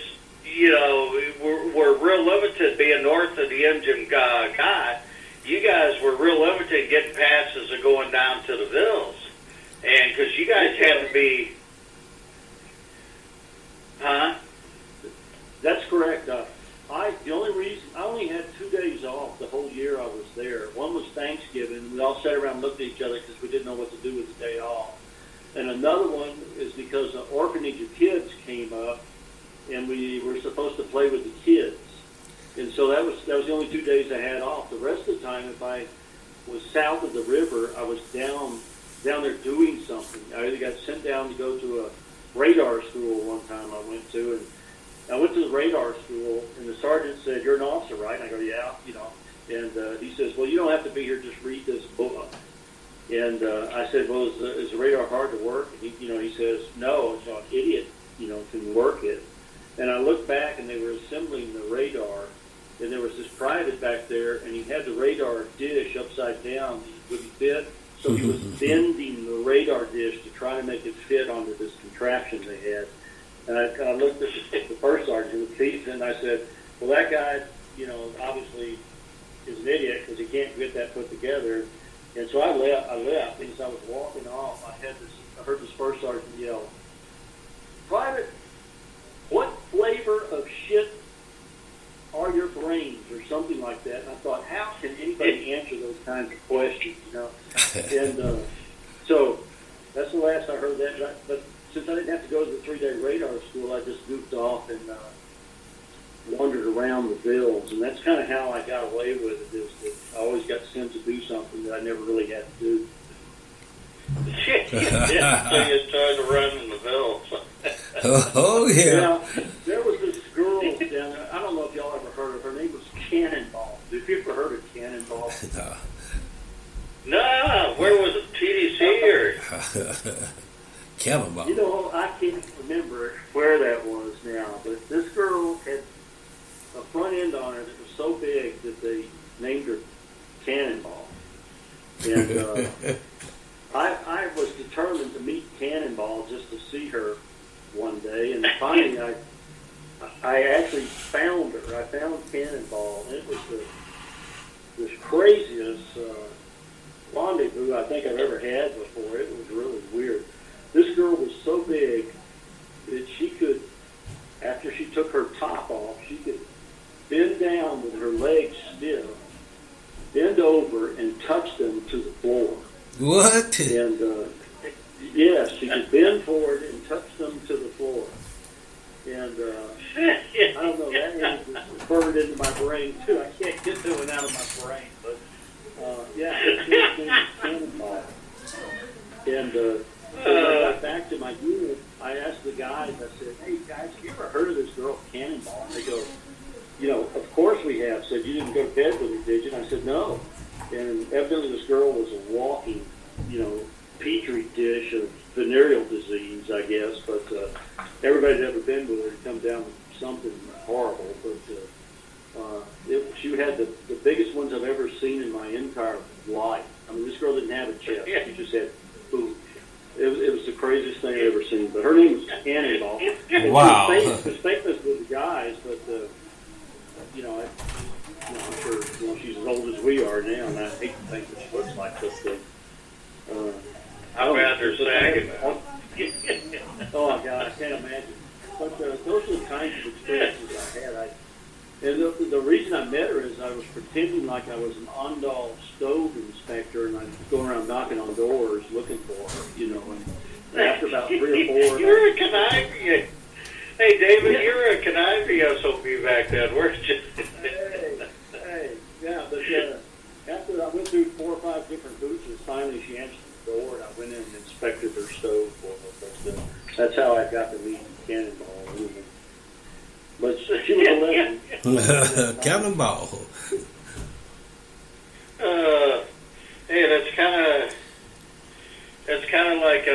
were real limited being north of the engine guy. You guys were real limited getting passes and going down to the Vills. And because you guys had to be, huh? That's correct. The only reason I only had 2 days off the whole year I was there. One was Thanksgiving. We all sat around and looked at each other because we didn't know what to do with the day off. And another one is because the orphanage of kids came up, and we were supposed to play with the kids. And so that was the only 2 days I had off. The rest of the time, if I was south of the river, I was down there doing something. I either got sent down to go to a radar school one time I went to, and I went to the radar school, and the sergeant said, "You're an officer, right?" And I go, "Yeah, And he says, "Well, you don't have to be here. Just read this book." And I said, "Well, is the radar hard to work?" And he says, "No, it's an idiot, can work it." And I looked back, and they were assembling the radar, and there was this private back there, and he had the radar dish upside down. He wouldn't fit, so he was bending the radar dish to try to make it fit onto this contraption they had. And I looked at the first sergeant who was teaching, and I said, "Well, that guy, obviously is an idiot because he can't get that put together." And so I left. And as I was walking off, I heard this first sergeant yell, "Private, what flavor of shit are your brains?" or something like that. And I thought, how can anybody answer those kinds of questions? And so that's the last I heard that. But since I didn't have to go to the 3-day radar school, I just goofed off and wandered around the vills. And that's kind of how I got away with it, is that I always got sent to do something that I never really had to do. Yeah, so you started to run in the vills. Oh, yeah. There was this girl down there. I don't know if y'all ever heard of her. Her name was Cannonball. Have you ever heard of Cannonball? No, where was it? TDC or? Cannonball. You know, I can't remember where that was now, but this girl had a front end on her that was so big that they named her Cannonball. And I was determined to meet Cannonball just to see her one day, and finally I actually found her. I found Cannonball, and it was the craziest rendezvous I think I've ever had before. It was really weird. This girl was so big that she could, after she took her top off, she could bend down with her legs stiff, bend over, and touch them to the floor. What? And yes, she could bend forward and touch them to the floor. And I don't know, that image is burned into my brain too. I can't get that one out of my brain, but yeah, it's Cannonball. And so when I got back to my unit, I asked the guys, I said, "Hey guys, have you ever heard of this girl Cannonball?" And they go, "You know, of course we have." Said, "You didn't go to bed with her, did you?" And I said, "No." And evidently this girl was a walking, petri dish of venereal disease, I guess. But everybody that ever been with her had come down with something horrible. But she had the biggest ones I've ever seen in my entire life. I mean, this girl didn't have a chest. She just had boobs. It was the craziest thing I've ever seen. But her name was Cannonball. And wow. She was famous with the guys, but, I'm sure she's as old as we are now, and I hate to think what she looks like. But I'd rather say. Oh, God, I can't imagine. But those are the kinds of experiences I had. And the reason I met her is I was pretending like I was an Ondal stove inspector, and I was going around knocking on doors looking for her, and after about 3 or 4... You're a conniving. Hey, David, you were a conniving SOB back then, weren't you? Hey, yeah, but after I went through 4 or 5 different booths, finally she answered the door, and I went in and inspected her stove for her. But that's how I got to meet Cannonball. But she was 11. Cannonball. Hey, that's kind of like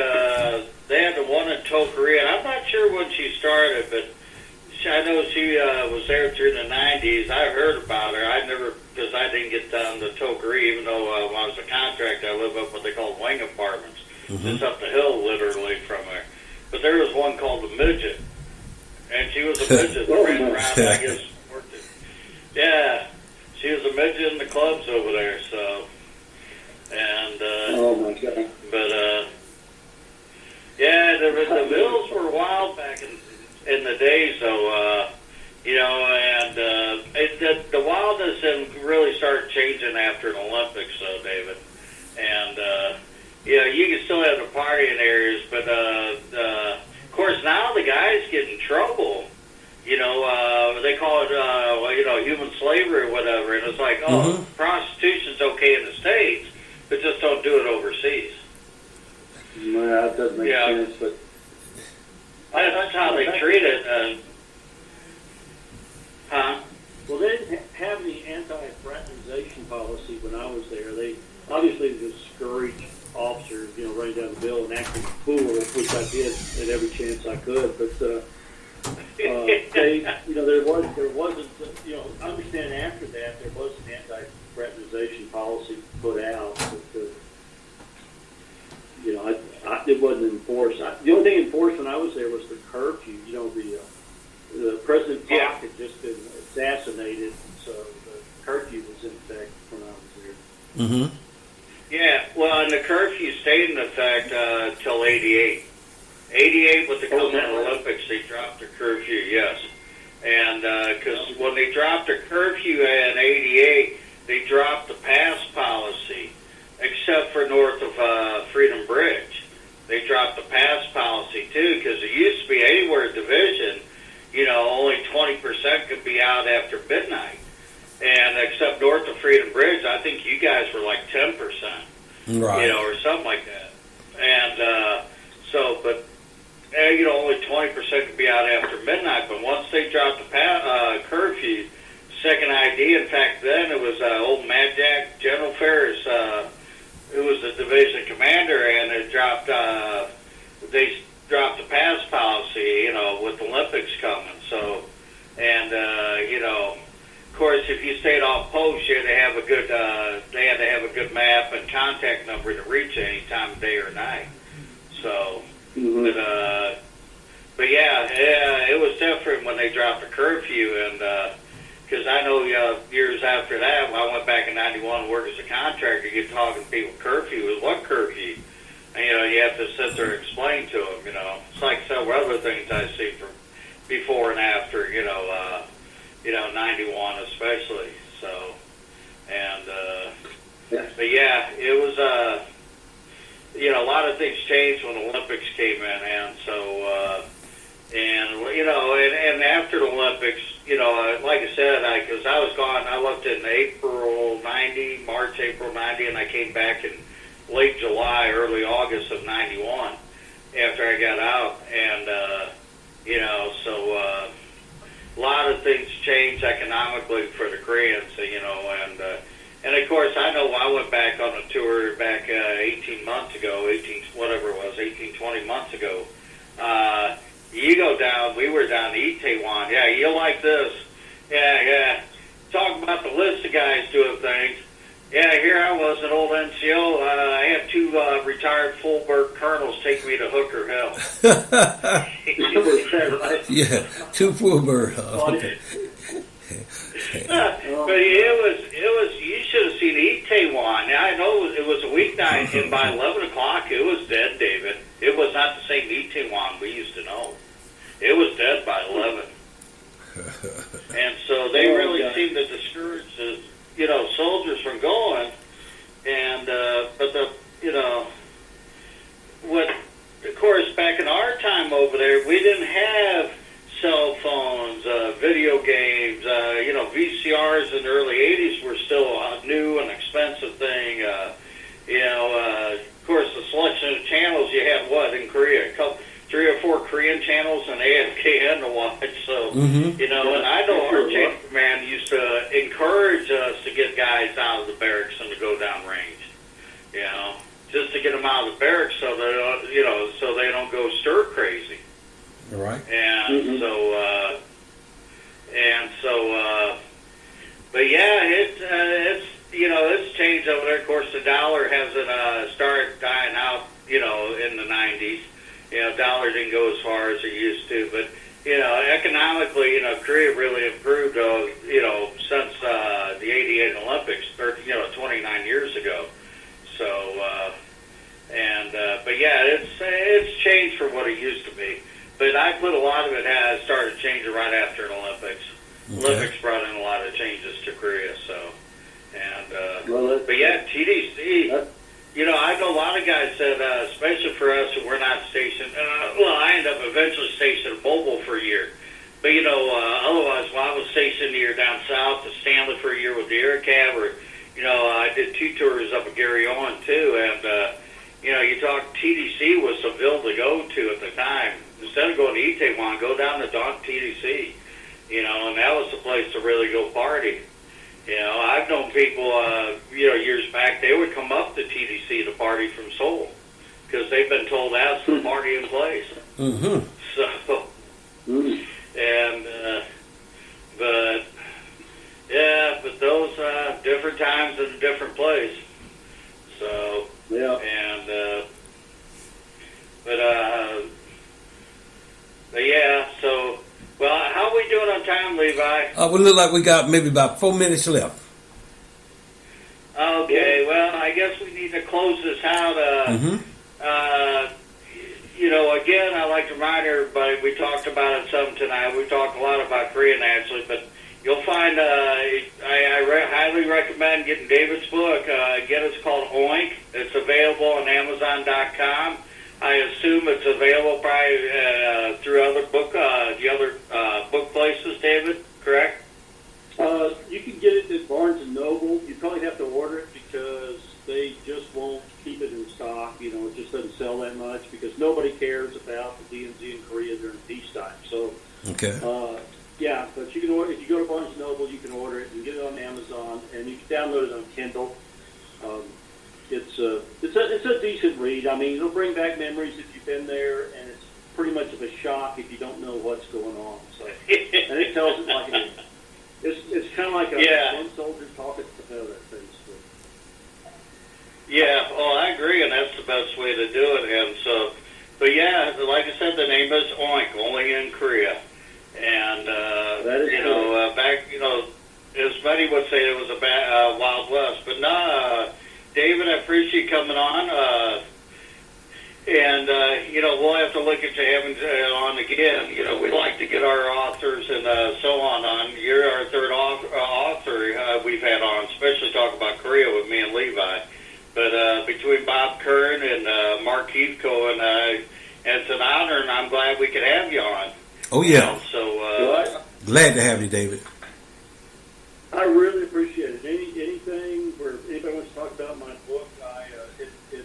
they had the one in Tokeria, and I'm not sure when she started, but I know she was there through the 90s. I heard about her. Because I didn't get down to Tokeria, even though when I was a contractor, I lived up what they call wing apartments, just up the hill, literally, from her. But there was one called the Midget, and she was a midget that ran around, I guess, worked it. Yeah, she was a midget in the clubs over there, so, and, oh my God. But, yeah, the mills were wild back in the day, so, and the wildness really started changing after the Olympics, David. And, you can still have the partying areas, but, of course, now the guys get in trouble. They call it, human slavery or whatever. And it's like, prostitution's okay in the States, but just don't do it overseas. No, that doesn't make sense, but... That's how they treat it. Well, they didn't have any anti-fraternization policy when I was there. They obviously discouraged officers, running down the bill and acting cool, which I did at every chance I could. But there wasn't, I understand after that there was an anti-fraternization policy put out, but it wasn't enforced. The only thing enforced when I was there was the curfew. The President Park had just been assassinated, so the curfew was in effect when I was there. Mm-hmm. Yeah, well, and the curfew stayed in effect till 88. 88 with the coming Olympics, they dropped the curfew, yes. And because when they dropped the curfew in 88, they dropped the pass policy. except for north of Freedom Bridge. They dropped the pass policy too, because it used to be anywhere division, only 20% could be out after midnight. And except north of Freedom Bridge, I think you guys were like 10%, Right. Or something like that. And only 20% could be out after midnight. But once they dropped the curfew, second ID, in fact, then it was old Mad Jack General Ferris, who was the division commander, and they dropped the pass policy, with the Olympics coming. So, and of course, if you stayed off post, you had to have they had to have a good map and contact number to reach any time of day or night. So, but yeah, it was different when they dropped the curfew, and because I know years after that, when I went back in '91 and worked as a contractor, you're talking to people, curfew is what curfew? And, you have to sit there and explain to them, It's like several other things I see from before and after, 91 especially. So, and, but yeah, it was, a lot of things changed when the Olympics came in, and so, and after the Olympics, like I said, because I was gone, I left in March, April 90, and I came back in late July, early August of 91 after I got out, and, so a lot of things changed economically for the Koreans, and of course, I know I went back on a tour back 18 months ago, 20 months ago. You go down, we were down to Itaewon. Yeah, you'll like this. Yeah. Talk about the list of guys doing things. Yeah, here I was, an old NCO. I had two retired full-bird colonels take me to Hooker Hill. Yeah, two full bird. Okay. But it was. You should have seen Itaewon. Now, I know it was a weeknight, and by 11 o'clock, it was dead, David. It was not the same Itaewon we used to know. It was dead by 11. And so they really seemed to discourage the, soldiers from going. And, of course, back in our time over there, we didn't have cell phones, video games, VCRs in the early 80s were still a new and expensive thing. Of course, the selection of channels you had, in Korea? 3 or 4 Korean channels and AFKN to watch. So, and I know our chain command used to encourage us to get guys out of the barracks and to go down range, just to get them out of the barracks so they, so they don't go stir crazy. All right. And but yeah, it's changed over there. Of course, the dollar hasn't started dying out, in the 90s. Dollar didn't go as far as it used to, but economically, Korea really improved, since the '88 Olympics, 29 years ago. So, but yeah, it's changed from what it used to be. But I put a lot of it has started changing right after the Olympics. Okay. Olympics brought in a lot of changes to Korea. So, and but yeah, TDC. I know a lot of guys said, especially for us who were not stationed. I ended up eventually stationed at Mobile for a year. But otherwise, when I was stationed here down south to Stanley for a year with the Air Cab, or I did 2 tours up at Gary Owen too, and you talk TDC was Seville to go to at the time. Instead of going to Itaewon, go down to TDC, and that was the place to really go party. I've known people, years back, they would come up to TDC to party from Seoul because they've been told that's the party in place. Mm-hmm. So, and, but those different times in a different place. So, yeah. And, but yeah, so, well, how are we doing on time, Levi? We look like we got maybe about 4 minutes left. Okay, well, I guess we need to close this out. Again, I'd like to remind everybody, we talked about it some tonight. We talked a lot about Korea, naturally, but, you'll find, highly recommend getting David's book. Again, it's called OinK. It's available on Amazon.com. I assume it's available probably through the other book places, David, correct? You can get it at Barnes & Noble. You probably have to order it because they just won't keep it in stock. You know, it just doesn't sell that much because nobody cares about the DMZ in Korea during peacetime. So, Okay. Yeah, but you can order. If you go to Barnes & Noble, you can order it and get it on Amazon, and you can download it on Kindle. It's a decent read. I mean, it'll bring back memories if you've been there, and it's pretty much of a shock if you don't know what's going on. So, and it tells it like it is. It's kind of like one soldier talking to another. Yeah, well, I agree, and that's the best way to do it. And so, but yeah, like I said, the name is OinK, only in Korea. And back, as many would say, it was a Wild West. But no, David, I appreciate you coming on. We'll have to look at you having on again. We like to get our authors and so on. You're our third author we've had on, especially talk about Korea with me and Levi. But between Bob Kern and Mark Heathco, and it's an honor, and I'm glad we could have you on. Oh, yeah. Glad to have you, David. I really appreciate it. Anything where anybody wants to talk about my book, it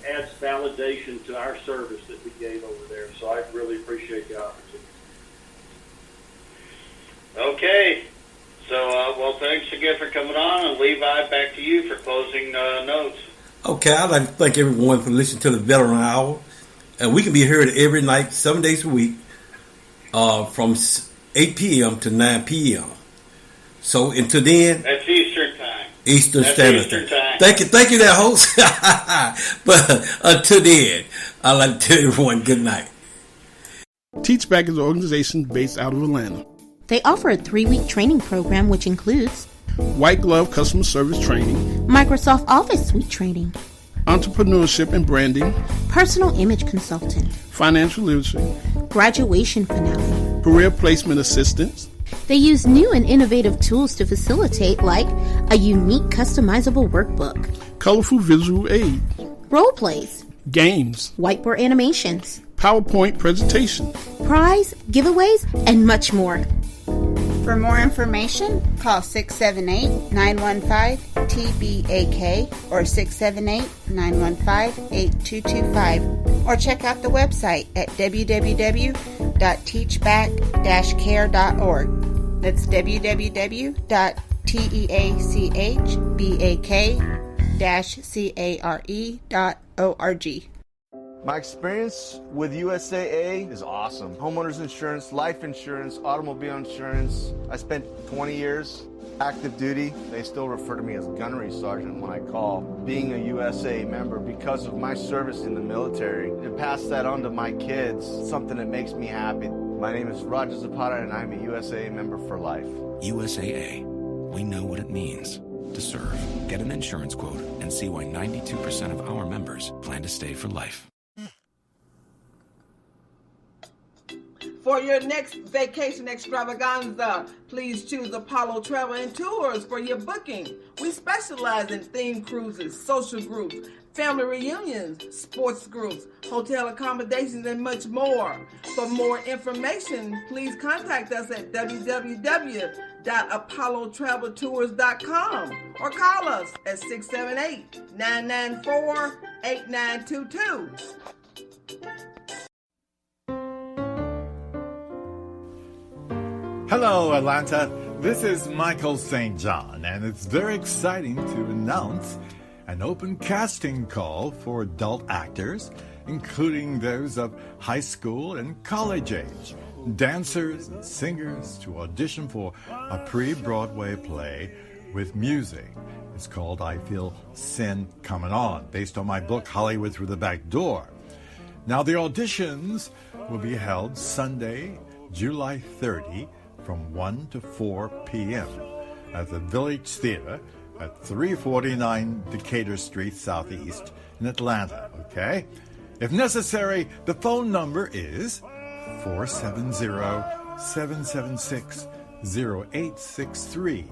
adds validation to our service that we gave over there. So I really appreciate the opportunity. Okay. So, thanks again for coming on. And Levi, back to you for closing notes. Okay, I'd like to thank everyone for listening to the Veteran Hour. And we can be heard every night, 7 days a week, from 8 p.m. to 9 p.m. So until then... That's Eastern Time. Eastern Standard Time. Thank you there, host. But until then, I'd like to tell everyone good night. Teachback is an organization based out of Atlanta. They offer a 3-week training program which includes white glove customer service training, Microsoft Office Suite training, entrepreneurship and branding, personal image consultant, financial literacy, graduation finale, career placement assistance. They use new and innovative tools to facilitate, like a unique customizable workbook, colorful visual aids, role plays, games, whiteboard animations, PowerPoint presentations, prize, giveaways, and much more. For more information, call 678-915-TBAK or 678-915-8225 or check out the website at www.teachback-care.org. That's www.teachback-care.org. My experience with USAA is awesome. Homeowners insurance, life insurance, automobile insurance. I spent 20 years active duty. They still refer to me as gunnery sergeant when I call. Being a USAA member because of my service in the military, to pass that on to my kids, something that makes me happy. My name is Roger Zapata and I'm a USAA member for life. USAA. We know what it means to serve. Get an insurance quote and see why 92% of our members plan to stay for life. For your next vacation extravaganza, please choose Apollo Travel and Tours for your booking. We specialize in themed cruises, social groups, family reunions, sports groups, hotel accommodations, and much more. For more information, please contact us at www.apollotraveltours.com or call us at 678-994-8922. Hello, Atlanta. This is Michael St. John, and it's very exciting to announce an open casting call for adult actors, including those of high school and college age, dancers and singers to audition for a pre-Broadway play with music. It's called I Feel Sin Coming On, based on my book Hollywood Through the Back Door. Now, the auditions will be held Sunday, July 30, from 1 to 4 p.m. at the Village Theater at 349 Decatur Street Southeast in Atlanta, okay? If necessary, the phone number is 470-776-3666. 0863.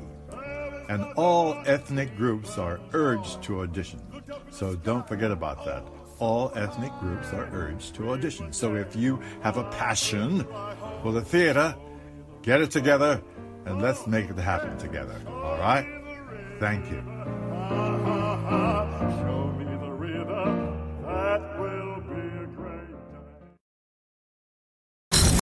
And all ethnic groups are urged to audition. So don't forget about that. All ethnic groups are urged to audition. So if you have a passion for the theater, get it together and let's make it happen together. All right? Thank you.